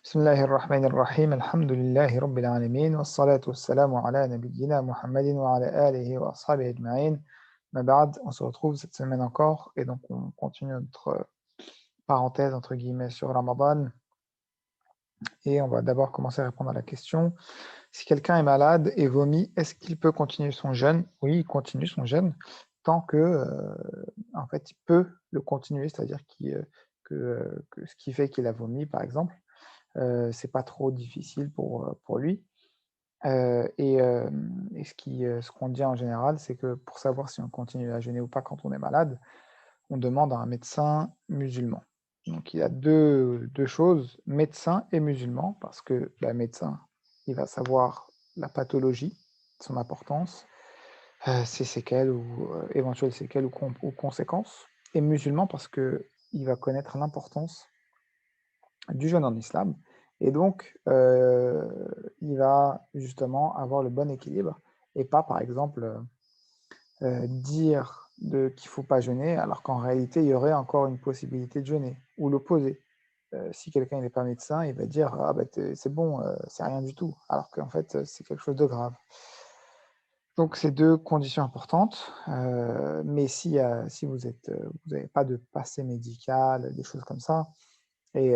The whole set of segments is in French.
بسم الله الرحمن الرحيم الحمد لله رب العالمين والصلاة والسلام على نبينا Muhammadin wa ala alihi wa ashabihi ajma'in. Mais ba'd, on se retrouve cette semaine encore et donc on continue notre parenthèse entre guillemets sur Ramadan et on va d'abord commencer à répondre à la question. Si quelqu'un est malade et vomit, est-ce qu'il peut continuer son jeûne? Oui, il continue son jeûne tant que en fait il peut le continuer, c'est-à-dire que ce qui fait qu'il a vomi par exemple, c'est pas trop difficile pour lui. Et ce qu'on dit en général, c'est que pour savoir si on continue à jeûner ou pas quand on est malade, on demande à un médecin musulman. Donc il y a deux choses, médecin et musulman, parce que le médecin, il va savoir la pathologie, son importance, ses séquelles ou éventuelles séquelles ou conséquences, et musulman parce que il va connaître l'importance du jeûne en islam. Et donc, il va justement avoir le bon équilibre et pas, par exemple, dire qu'il ne faut pas jeûner alors qu'en réalité, il y aurait encore une possibilité de jeûner ou l'opposé. Si quelqu'un n'est pas médecin, il va dire ah, bah, c'est bon, c'est rien du tout, alors qu'en fait, c'est quelque chose de grave. Donc, c'est deux conditions importantes. Mais si vous n'avez pas de passé médical, des choses comme ça, et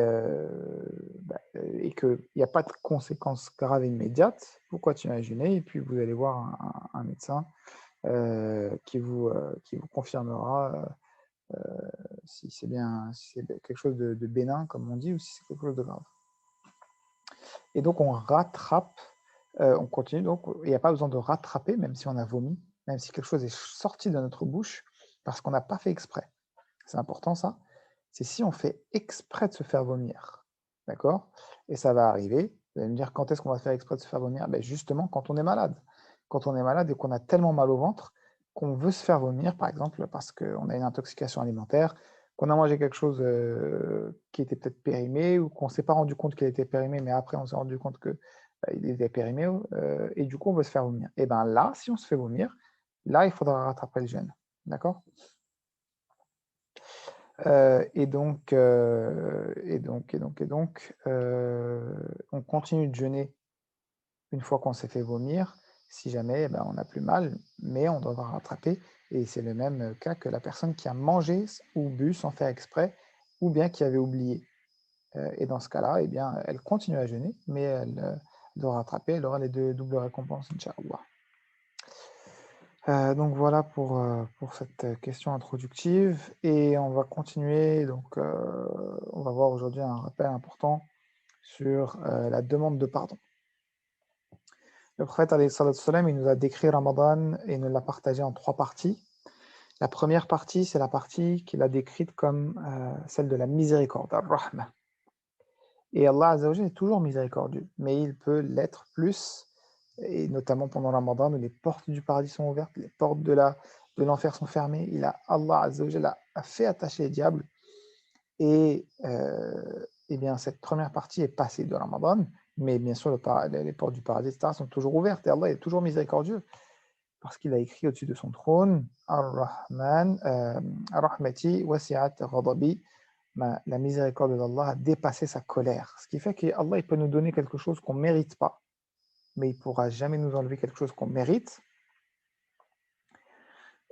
qu'il y a pas de conséquences graves et immédiates, vous continuez à jeûner et puis vous allez voir un médecin qui vous confirmera si c'est quelque chose de bénin, comme on dit, ou si c'est quelque chose de grave. Et donc on rattrape, on continue, donc il n'y a pas besoin de rattraper, même si on a vomi, même si quelque chose est sorti de notre bouche, parce qu'on n'a pas fait exprès. C'est important ça. C'est si on fait exprès de se faire vomir. D'accord? Et ça va arriver. Vous allez me dire quand est-ce qu'on va faire exprès de se faire vomir? Ben justement quand on est malade. Quand on est malade et qu'on a tellement mal au ventre qu'on veut se faire vomir, par exemple, parce qu'on a une intoxication alimentaire, qu'on a mangé quelque chose qui était peut-être périmé ou qu'on ne s'est pas rendu compte qu'il était périmé, mais après on s'est rendu compte que il était périmé et du coup on veut se faire vomir. Et bien là, si on se fait vomir, là il faudra rattraper le jeûne. D'accord? On continue de jeûner une fois qu'on s'est fait vomir, si jamais, eh ben, on n'a plus mal, mais on devra rattraper et c'est le même cas que la personne qui a mangé ou bu sans faire exprès ou bien qui avait oublié. Et dans ce cas-là, eh bien, elle continue à jeûner, mais elle doit rattraper, elle aura les 2 doubles récompenses, incha'Allah. Donc voilà pour cette question introductive et on va continuer donc, on va voir aujourd'hui un rappel important sur, la demande de pardon. Le prophète alayhi salatu wassalam, il nous a décrit Ramadan et il nous l'a partagé en 3 parties. La première partie, c'est la partie qu'il a décrite comme, celle de la miséricorde, ar-rahma. Et Allah azza wa jalla est toujours miséricordieux, mais il peut l'être plus et notamment pendant le Ramadan où les portes du paradis sont ouvertes, les portes de l'enfer sont fermées. Allah azza wa jalla a fait attacher les diables et bien cette première partie est passée de Ramadan, mais bien sûr les portes du paradis etc., sont toujours ouvertes et Allah est toujours miséricordieux parce qu'il a écrit au-dessus de son trône Ar-Rahman, Rahmati wasi'at ghadabi, la miséricorde d'Allah a dépassé sa colère. Ce qui fait qu'Allah il peut nous donner quelque chose qu'on ne mérite pas, mais il ne pourra jamais nous enlever quelque chose qu'on mérite,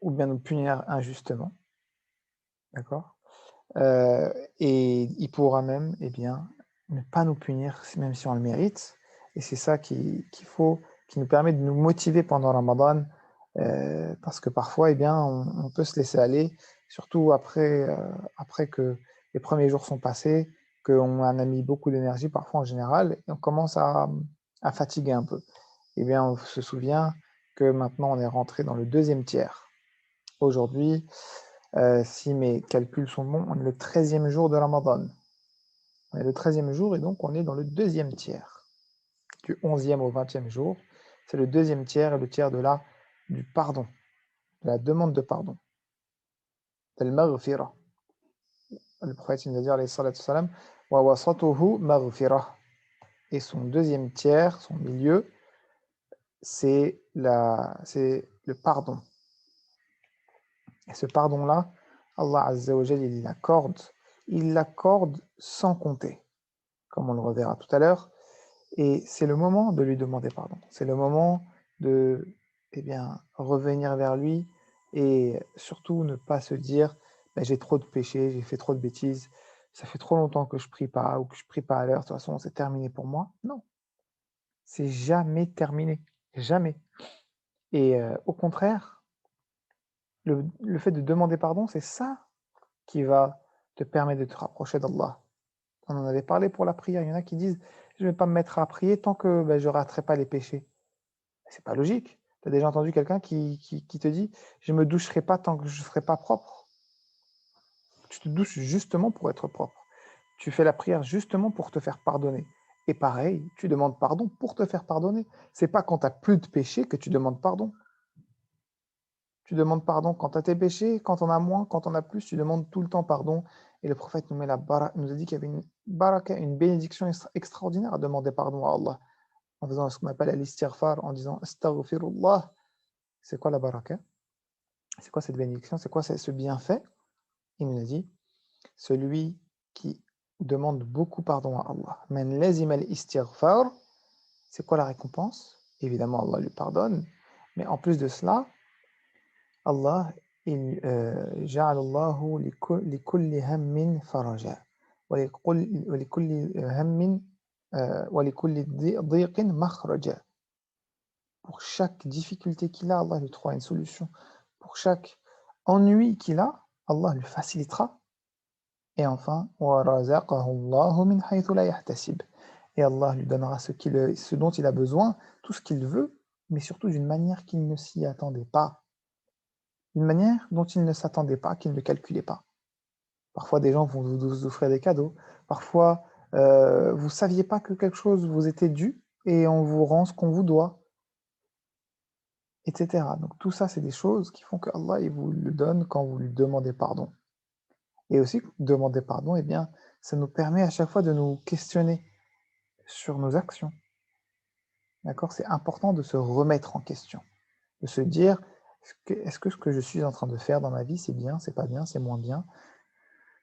ou bien nous punir injustement. D'accord? Et il pourra même eh bien, ne pas nous punir même si on le mérite. Et c'est ça qui nous permet de nous motiver pendant Ramadan, parce que parfois, eh bien, on peut se laisser aller, surtout après que les premiers jours sont passés, qu'on a mis beaucoup d'énergie parfois en général, et on commence à fatiguer un peu. Eh bien, on se souvient que maintenant on est rentré dans le deuxième tiers. Aujourd'hui, si mes calculs sont bons, on est le 13e jour de Ramadan. On est le 13e jour et donc on est dans le deuxième tiers. Du 11e au 20e jour, c'est le deuxième tiers et le tiers du pardon, de la demande de pardon. Al-maghfira. Le prophète il nous a dit alayhi salatu wassalam, wa wasatuhu maghfira. Et son deuxième tiers, son milieu, c'est le pardon. Et ce pardon-là, Allah Azza wa Jalla, il l'accorde sans compter. comme on le reverra tout à l'heure. Et c'est le moment de lui demander pardon. C'est le moment de, eh bien, revenir vers lui et surtout ne pas se dire ben, j'ai trop de péchés, j'ai fait trop de bêtises, ça fait trop longtemps que je prie pas ou que je prie pas à l'heure, de toute façon c'est terminé pour moi. Non, c'est jamais terminé, jamais. Et au contraire, le fait de demander pardon, c'est ça qui va te permettre de te rapprocher d'Allah. On en avait parlé pour la prière. Il y en a qui disent je ne vais pas me mettre à prier tant que ben, je ne raterai pas les péchés. C'est pas logique. Tu as déjà entendu quelqu'un qui te dit je me doucherai pas tant que je ne serai pas propre. Tu te douches justement pour être propre. Tu fais la prière justement pour te faire pardonner. Et pareil, tu demandes pardon pour te faire pardonner. C'est pas quand tu n'as plus de péché que tu demandes pardon. Tu demandes pardon quand tu as tes péchés, quand on a moins, quand on a plus, tu demandes tout le temps pardon. Et le prophète nous a dit qu'il y avait une baraka, une bénédiction extraordinaire à demander pardon à Allah. En faisant ce qu'on appelle l'istighfar, en disant astaghfirullah. C'est quoi la baraka? C'est quoi cette bénédiction? C'est quoi ce bienfait? Il nous a dit celui qui demande beaucoup pardon à Allah. Men lazim al-istighfar, c'est quoi la récompense? Évidemment, Allah lui pardonne, mais en plus de cela, Allah جعل الله لكل هم فرجا ولكل هم ولكل ضيق مخرجا. Pour chaque difficulté qu'il a, Allah lui trouvera une solution. Pour chaque ennui qu'il a, Allah lui facilitera. Et enfin, وَرَزَقَهُ اللَّهُ مِنْ حَيْثُ لَا يَحْتَسِبُ. Et Allah lui donnera ce dont il a besoin, tout ce qu'il veut, mais surtout d'une manière qu'il ne s'y attendait pas. D'une manière dont il ne s'attendait pas, qu'il ne calculait pas. Parfois, des gens vont vous offrir des cadeaux. Parfois, vous ne saviez pas que quelque chose vous était dû et on vous rend ce qu'on vous doit, etc. Donc tout ça, c'est des choses qui font que Allah il vous le donne quand vous lui demandez pardon. Et aussi, demander pardon, eh bien, ça nous permet à chaque fois de nous questionner sur nos actions. D'accord? C'est important de se remettre en question, de se dire, est-ce que ce que je suis en train de faire dans ma vie, c'est bien, c'est pas bien, c'est moins bien,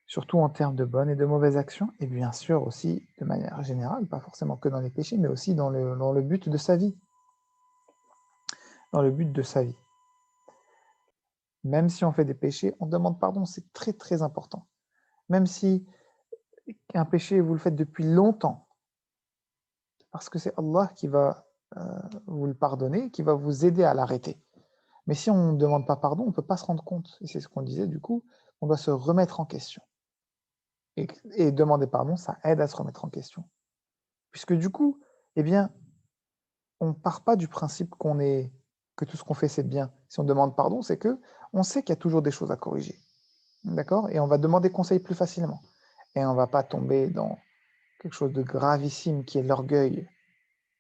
surtout en termes de bonnes et de mauvaises actions, et bien sûr aussi de manière générale, pas forcément que dans les péchés, mais aussi dans le but de sa vie. Dans le but de sa vie. Même si on fait des péchés, on demande pardon, c'est très très important. Même si un péché, vous le faites depuis longtemps, parce que c'est Allah qui va vous le pardonner, qui va vous aider à l'arrêter. Mais si on ne demande pas pardon, on ne peut pas se rendre compte. Et c'est ce qu'on disait, du coup, on doit se remettre en question. Et demander pardon, ça aide à se remettre en question. Puisque du coup, eh bien, on ne part pas du principe que tout ce qu'on fait, c'est bien. Si on demande pardon, c'est que on sait qu'il y a toujours des choses à corriger. D'accord? Et on va demander conseil plus facilement. Et on ne va pas tomber dans quelque chose de gravissime qui est l'orgueil.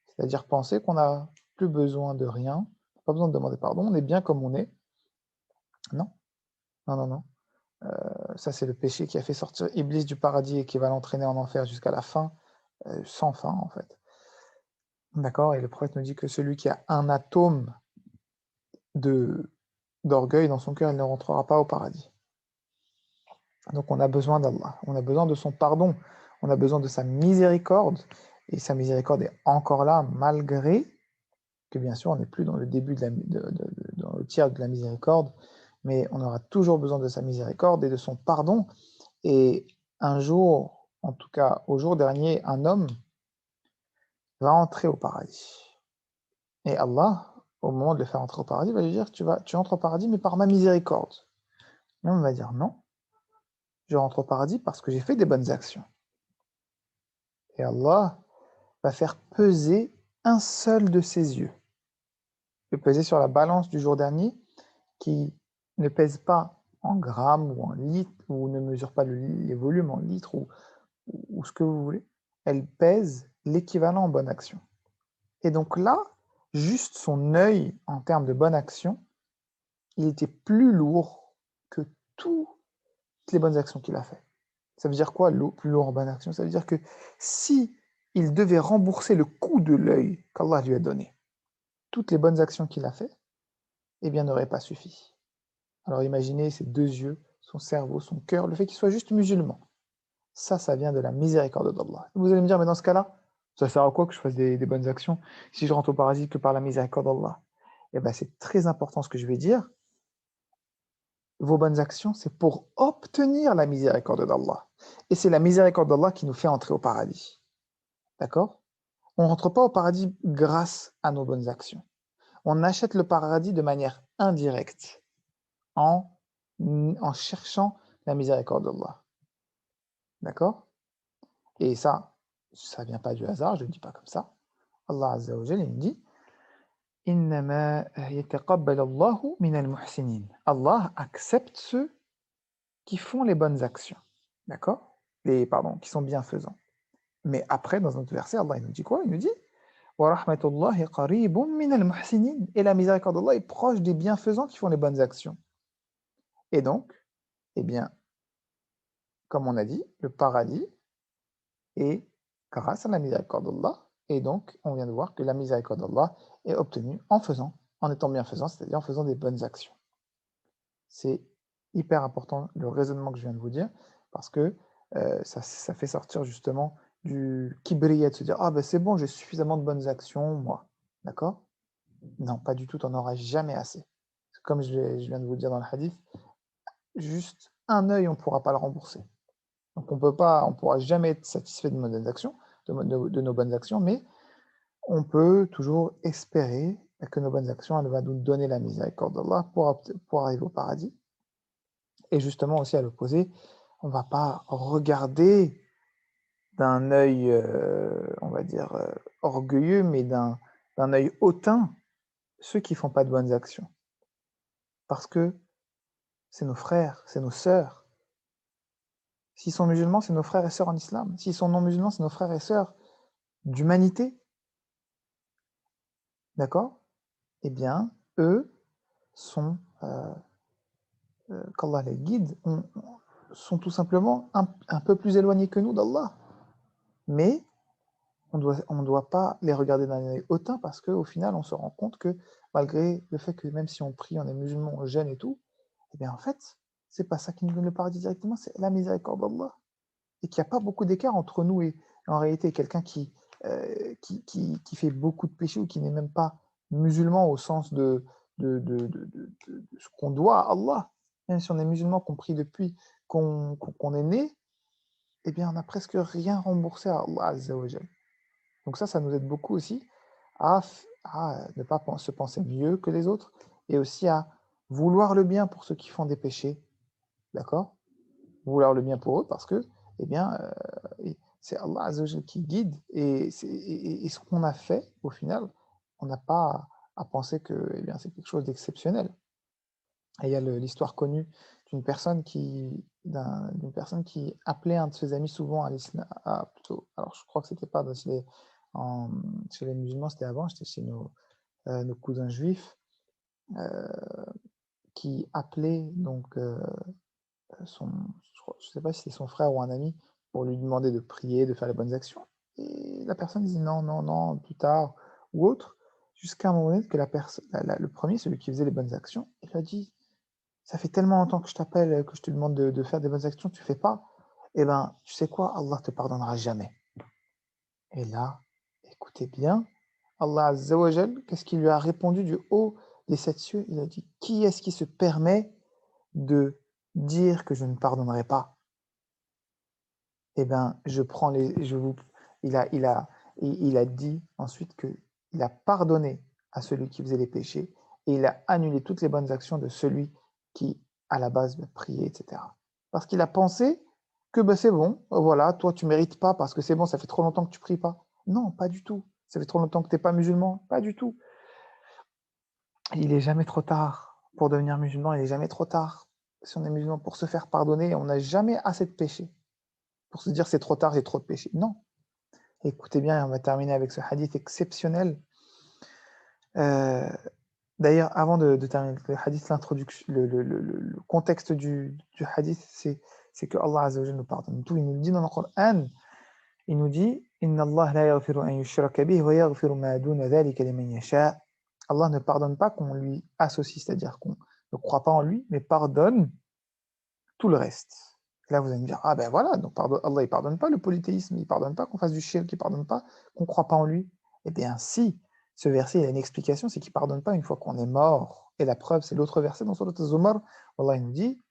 C'est-à-dire penser qu'on n'a plus besoin de rien, pas besoin de demander pardon, on est bien comme on est. Non, non, non, non. Ça, c'est le péché qui a fait sortir Iblis du paradis et qui va l'entraîner en enfer jusqu'à la fin, sans fin en fait. D'accord? Et le prophète nous dit que celui qui a un atome d'orgueil dans son cœur, il ne rentrera pas au paradis. Donc on a besoin d'Allah, on a besoin de son pardon, on a besoin de sa miséricorde, et sa miséricorde est encore là malgré que bien sûr on n'est plus dans le début dans le tiers de la miséricorde, mais on aura toujours besoin de sa miséricorde et de son pardon. Et un jour, en tout cas au jour dernier, un homme va entrer au paradis. Et Allah, au moment de le faire entrer au paradis, va lui dire tu entres au paradis, mais par ma miséricorde. Et on va dire non, je rentre au paradis parce que j'ai fait des bonnes actions. Et Allah va faire peser un seul de ses yeux. Le peser sur la balance du jour dernier, qui ne pèse pas en grammes ou en litres, ou ne mesure pas les volumes en litres, ou ce que vous voulez. Elle pèse l'équivalent en bonne action. Et donc là, juste son œil en termes de bonne action, il était plus lourd que toutes les bonnes actions qu'il a fait. Ça veut dire quoi, plus lourd en bonne action? Ça veut dire que si il devait rembourser le coût de l'œil qu'Allah lui a donné, toutes les bonnes actions qu'il a fait, eh bien, n'aurait pas suffi. Alors imaginez ses deux yeux, son cerveau, son cœur, le fait qu'il soit juste musulman. Ça vient de la miséricorde d'Allah. Vous allez me dire, mais dans ce cas-là, ça sert à quoi que je fasse des bonnes actions si je rentre au paradis que par la miséricorde d'Allah? Eh bien, c'est très important ce que je vais dire. Vos bonnes actions, c'est pour obtenir la miséricorde d'Allah. Et c'est la miséricorde d'Allah qui nous fait entrer au paradis. D'accord? On ne rentre pas au paradis grâce à nos bonnes actions. On achète le paradis de manière indirecte, en, en cherchant la miséricorde d'Allah. D'accord? Et ça ne vient pas du hasard, je ne le dis pas comme ça. Allah Azza wa Jal, il dit Innama yataqabbal Allahu min al-muhsinin. Allah accepte ceux qui font les bonnes actions. D'accord? Pardon, qui sont bienfaisants. Mais après, dans un autre verset, Allah il nous dit quoi? Il nous dit Wa rahmatullahi qaribun min al-muhsinin. Et la miséricorde d'Allah est proche des bienfaisants qui font les bonnes actions. Et donc, eh bien, comme on a dit, le paradis est grâce à la miséricorde d'Allah. Et donc, on vient de voir que la miséricorde d'Allah est obtenue en étant bienfaisant, c'est-à-dire en faisant des bonnes actions. C'est hyper important le raisonnement que je viens de vous dire, parce que ça fait sortir justement du kibriya, de se dire « Ah ben c'est bon, j'ai suffisamment de bonnes actions, moi. » D'accord? Non, pas du tout, tu n'en auras jamais assez. Comme je viens de vous le dire dans le hadith, juste un œil, on ne pourra pas le rembourser. Donc on ne pourra jamais être satisfait de nos bonnes actions, de nos bonnes actions, mais on peut toujours espérer que nos bonnes actions, elles vont nous donner la miséricorde d'Allah pour arriver au paradis. Et justement aussi à l'opposé, on ne va pas regarder d'un œil, on va dire, orgueilleux, mais d'un œil hautain ceux qui ne font pas de bonnes actions. Parce que c'est nos frères, c'est nos sœurs. S'ils sont musulmans, c'est nos frères et sœurs en islam. S'ils sont non musulmans, c'est nos frères et sœurs d'humanité. D'accord? Eh bien, eux sont, qu'Allah les guide, sont tout simplement un peu plus éloignés que nous d'Allah. Mais on ne doit pas les regarder d'un œil hautain parce qu'au final, on se rend compte que malgré le fait que même si on prie, on est musulman, on jeûne et tout, eh bien en fait, c'est pas ça qui nous donne le paradis directement, c'est la miséricorde d'Allah. Et qu'il n'y a pas beaucoup d'écart entre nous et en réalité quelqu'un qui fait beaucoup de péchés ou qui n'est même pas musulman au sens de ce qu'on doit à Allah. Même si on est musulman, qu'on prie depuis qu'on est né, eh bien on n'a presque rien remboursé à Allah Azza wa Jal. Donc ça nous aide beaucoup aussi à, à ne pas se penser mieux que les autres et aussi à vouloir le bien pour ceux qui font des péchés. D'accord? Vouloir le bien pour eux parce que, eh bien, c'est Allah Azza wa Jal qui guide et ce qu'on a fait, au final, on n'a pas à penser que eh bien, c'est quelque chose d'exceptionnel. Et il y a l'histoire connue d'une personne qui appelait un de ses amis souvent à l'islam, plutôt, alors je crois que c'était pas chez les musulmans, c'était avant, c'était chez nos cousins juifs, euh, qui appelait donc je sais pas si c'est son frère ou un ami, pour lui demander de prier, de faire les bonnes actions. Et la personne dit non, non, non, plus tard, ou autre, jusqu'à un moment donné que le premier, celui qui faisait les bonnes actions, il a dit ça fait tellement longtemps que je t'appelle, que je te demande de faire des bonnes actions, tu fais pas. Eh ben, tu sais quoi, Allah te pardonnera jamais. Et là, écoutez bien, Allah Azza wa Jal, qu'est-ce qu'il lui a répondu du haut des sept cieux? Il a dit, qui est-ce qui se permet de dire que je ne pardonnerai pas? Eh ben, il a dit ensuite que il a pardonné à celui qui faisait les péchés et il a annulé toutes les bonnes actions de celui qui, à la base, priait, etc. Parce qu'il a pensé que ben, c'est bon, voilà, toi tu mérites pas parce que c'est bon, ça fait trop longtemps que tu pries pas. Non, pas du tout. Ça fait trop longtemps que tu n'es pas musulman. Pas du tout. Il est jamais trop tard pour devenir musulman. Il est jamais trop tard si on est musulman pour se faire pardonner. On n'a jamais assez de péchés pour se dire c'est trop tard, j'ai trop de péchés. Non. Écoutez bien, on va terminer avec ce hadith exceptionnel. Euh, D'ailleurs, avant de terminer le hadith, l'introduction, le contexte du hadith, c'est que Allah Azza wa Jalla nous pardonne tout. Il nous dit dans le Coran, il nous dit Inna Allah la yaghfiru an yushraka bihi wa yaghfiru ma duna dhalika liman yasha. Allah ne pardonne pas qu'on lui associe, c'est-à-dire qu'on ne croit pas en lui, mais pardonne tout le reste. Là, vous allez me dire, ah ben voilà, donc Allah, il pardonne pas le polythéisme, il pardonne pas qu'on fasse du shirk, il pardonne pas qu'on croit pas en lui. Eh bien, si, ce verset, il a une explication, c'est qu'il pardonne pas une fois qu'on est mort. Et la preuve, c'est l'autre verset dans Surat Az-Zumar, Allah il nous dit,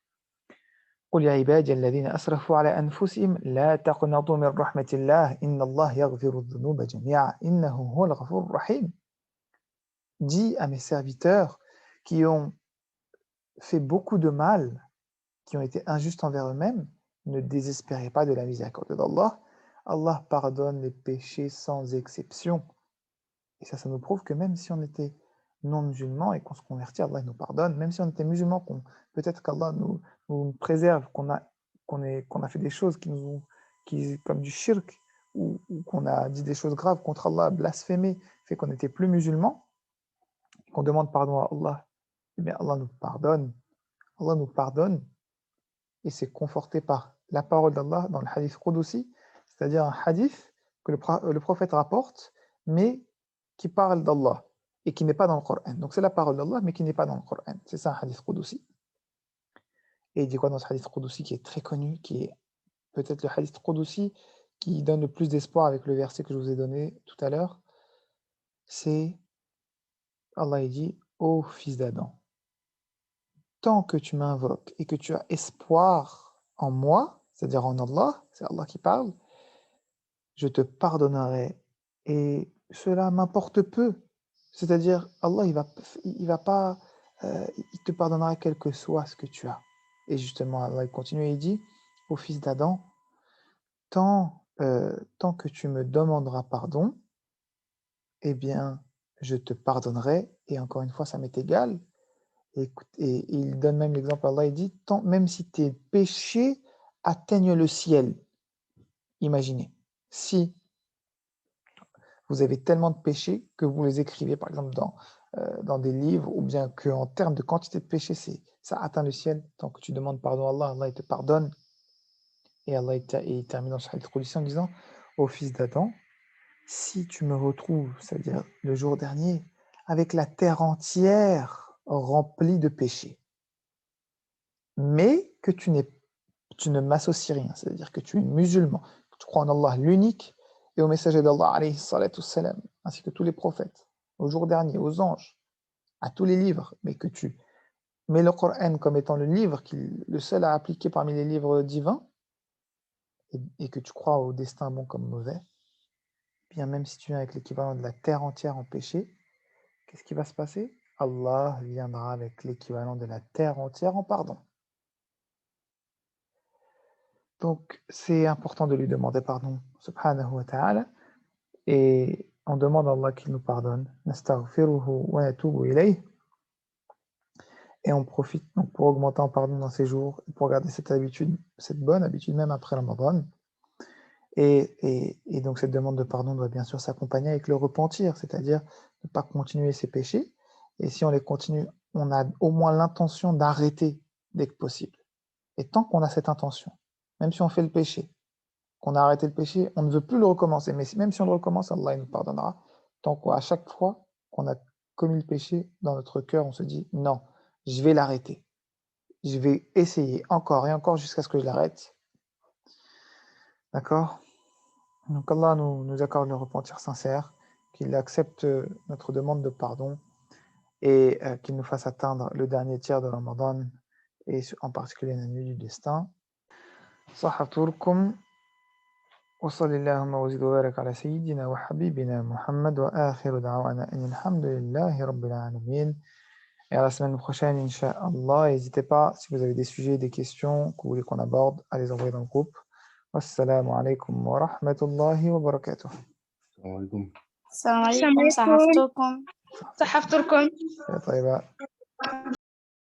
قل يا عبادي الذين أسرفوا على أنفسهم لا تقنطوا من رحمة الله إن الله يغفر الذنوب جميعا إنه هو الغفور الرحيم. Dis à mes serviteurs qui ont fait beaucoup de mal, qui ont été injustes envers eux-mêmes, ne désespérez pas de la miséricorde d'Allah. Allah pardonne les péchés sans exception. Et ça nous prouve que même si on était non-musulman et qu'on se convertit, Allah nous pardonne. Même si on était musulman, peut-être qu'Allah nous préserve, qu'on a fait des choses comme du shirk, ou qu'on a dit des choses graves contre Allah, blasphémé, fait qu'on n'était plus musulman, qu'on demande pardon à Allah, eh bien Allah nous pardonne. Allah nous pardonne, et c'est conforté par la parole d'Allah dans le hadith Qudusi, c'est-à-dire un hadith que le prophète rapporte, mais qui parle d'Allah et qui n'est pas dans le Coran. Donc c'est la parole d'Allah, mais qui n'est pas dans le Coran. C'est ça un hadith Qudusi. Et il dit quoi dans ce hadith Qudusi qui est très connu, qui est peut-être le hadith Qudusi qui donne le plus d'espoir avec le verset que je vous ai donné tout à l'heure. C'est Allah, il dit, ô fils d'Adam, tant que tu m'invoques et que tu as espoir en moi, c'est-à-dire en Allah, c'est Allah qui parle, je te pardonnerai et cela m'importe peu. C'est-à-dire, Allah, il va pas, il te pardonnera quel que soit ce que tu as. Et justement, Allah il continue et il dit, ô fils d'Adam, tant que tu me demanderas pardon, eh bien, je te pardonnerai. Et encore une fois, ça m'est égal. Et il donne même l'exemple, Allah, il dit, même si tes péchés atteignent le ciel, imaginez, si vous avez tellement de péchés que vous les écrivez, par exemple, dans des livres, ou bien qu'en termes de quantité de péchés, ça atteint le ciel, tant que tu demandes pardon à Allah, Allah il te pardonne. Et Allah il termine dans ce hadith en disant, ô fils d'Adam, si tu me retrouves, c'est-à-dire le jour dernier, avec la terre entière remplie de péchés, mais que tu ne m'associes rien, c'est-à-dire que tu es musulman, que tu crois en Allah l'unique et au messager d'Allah, alayhi salatu salam, ainsi que tous les prophètes, au jour dernier, aux anges, à tous les livres, mais que tu mets le Coran comme étant le livre, le seul à appliquer parmi les livres divins, et que tu crois au destin bon comme mauvais, bien même si tu viens avec l'équivalent de la terre entière en péché, qu'est-ce qui va se passer? Allah viendra avec l'équivalent de la terre entière en pardon. Donc, c'est important de lui demander pardon, subhanahu wa ta'ala, et on demande à Allah qu'il nous pardonne. Nastaghfiruhu wa natubu ilayh. Et on profite donc pour augmenter en pardon dans ces jours, pour garder cette habitude, cette bonne habitude même après Ramadan. Et donc cette demande de pardon doit bien sûr s'accompagner avec le repentir, c'est-à-dire ne pas continuer ses péchés. Et si on les continue, on a au moins l'intention d'arrêter dès que possible. Et tant qu'on a cette intention, même si on fait le péché, qu'on a arrêté le péché, on ne veut plus le recommencer. Mais même si on le recommence, Allah il nous pardonnera. Tant qu'à chaque fois qu'on a commis le péché, dans notre cœur, on se dit non, je vais l'arrêter. Je vais essayer encore et encore jusqu'à ce que je l'arrête. D'accord? Donc Allah nous accorde le repentir sincère, qu'il accepte notre demande de pardon et qu'il nous fasse atteindre le dernier tiers de Ramadan et en particulier la nuit du destin. صحتكم وصلى اللهم وزد وبارك على سيدنا وحبيبنا محمد وآخر دعوانا أن الحمد لله رب العالمين. Et à la semaine prochaine, Inch'Allah. N'hésitez pas, si vous avez des sujets, des questions que vous voulez qu'on aborde, à les envoyer dans le groupe. Wassalamu alaikum wa rahmatullahi wa barakatuh. السلام عليكم. السلام عليكم. صحفتكم. يا طيبة.